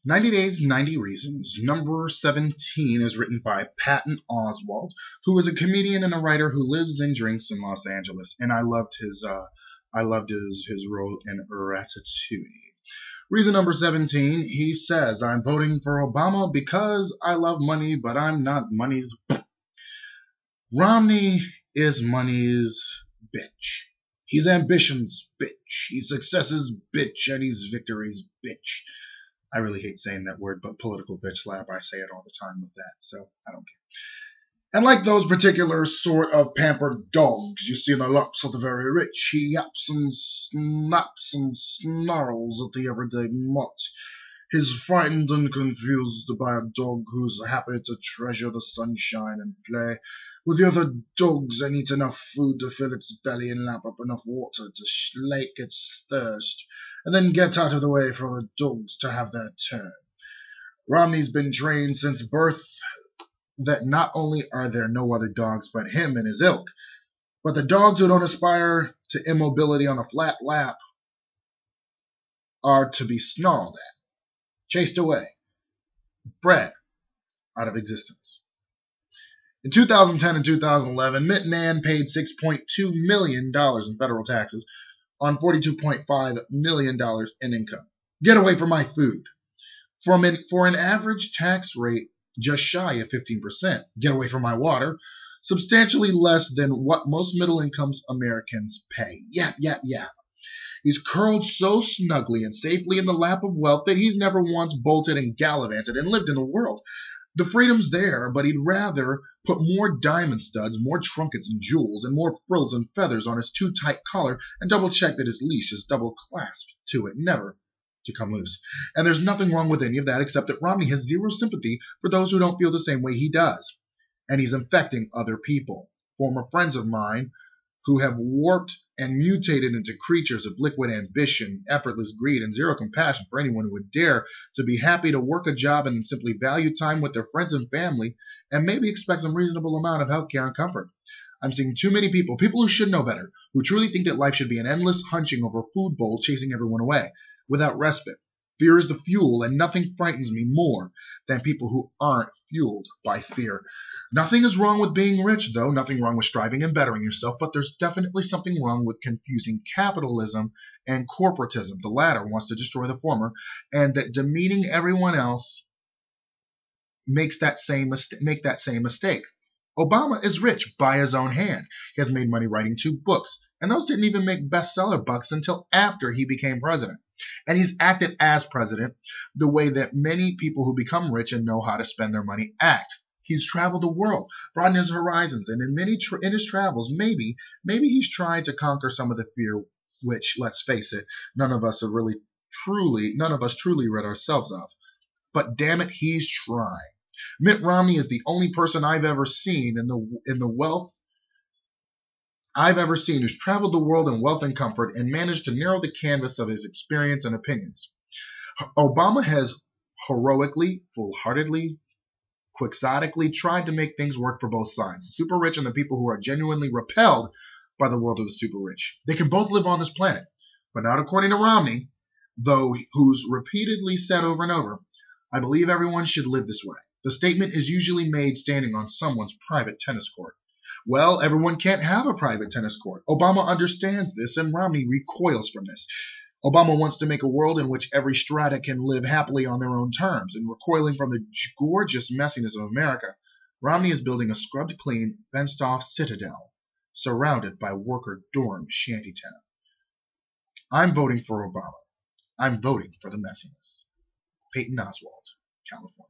90 Days, 90 Reasons. Number 17 is written by Patton Oswalt, who is a comedian and a writer who lives and drinks in Los Angeles. And I loved his role in Ratatouille. Reason number 17, he says, I'm voting for Obama because I love money, but I'm not money's. Romney is money's bitch. He's ambition's bitch. He's success's bitch, and he's victory's bitch. I really hate saying that word, but political bitch slap, I say it all the time with that, so I don't care. And like those particular sort of pampered dogs you see in the laps of the very rich, he yaps and snaps and snarls at the everyday mutt. He's frightened and confused by a dog who's happy to treasure the sunshine and play with the other dogs and eat enough food to fill its belly and lap up enough water to slake its thirst, and then get out of the way for the dogs to have their turn. Romney's been trained since birth that not only are there no other dogs but him and his ilk, but the dogs who don't aspire to immobility on a flat lap are to be snarled at, chased away, bred out of existence. In 2010 and 2011, Mitt Romney paid $6.2 million in federal taxes on $42.5 million in income. Get away from my food. For an average tax rate just shy of 15%. Get away from my water. Substantially less than what most middle-income Americans pay. Yap, yap, yap. He's curled so snugly and safely in the lap of wealth that he's never once bolted and gallivanted and lived in the world. The freedom's there, but he'd rather put more diamond studs, more trinkets and jewels, and more frills and feathers on his too-tight collar and double-check that his leash is double-clasped to it, never to come loose. And there's nothing wrong with any of that except that Romney has zero sympathy for those who don't feel the same way he does. And he's infecting other people. Former friends of mine who have warped and mutated into creatures of liquid ambition, effortless greed, and zero compassion for anyone who would dare to be happy to work a job and simply value time with their friends and family, and maybe expect some reasonable amount of health care and comfort. I'm seeing too many people who should know better, who truly think that life should be an endless hunching over a food bowl chasing everyone away, without respite. Fear is the fuel, and nothing frightens me more than people who aren't fueled by fear. Nothing is wrong with being rich, though, nothing wrong with striving and bettering yourself, but there's definitely something wrong with confusing capitalism and corporatism. The latter wants to destroy the former, and that demeaning everyone else makes that same mistake. Obama is rich by his own hand. He has made money writing 2 books, and those didn't even make bestseller bucks until after he became president. And he's acted as president the way that many people who become rich and know how to spend their money act. He's traveled the world, broadened his horizons, and in his travels, maybe he's tried to conquer some of the fear which, let's face it, none of us truly rid ourselves of. But damn it, he's trying. Mitt Romney is the only person I've ever seen who's traveled the world in wealth and comfort and managed to narrow the canvas of his experience and opinions. Obama has heroically, full-heartedly, quixotically tried to make things work for both sides, the super rich and the people who are genuinely repelled by the world of the super rich. They can both live on this planet, but not according to Romney, though, who's repeatedly said over and over, I believe everyone should live this way. The statement is usually made standing on someone's private tennis court. Well, everyone can't have a private tennis court. Obama understands this, and Romney recoils from this. Obama wants to make a world in which every strata can live happily on their own terms, and recoiling from the gorgeous messiness of America, Romney is building a scrubbed-clean, fenced-off citadel surrounded by worker dorm shantytown. I'm voting for Obama. I'm voting for the messiness. Patton Oswalt, California.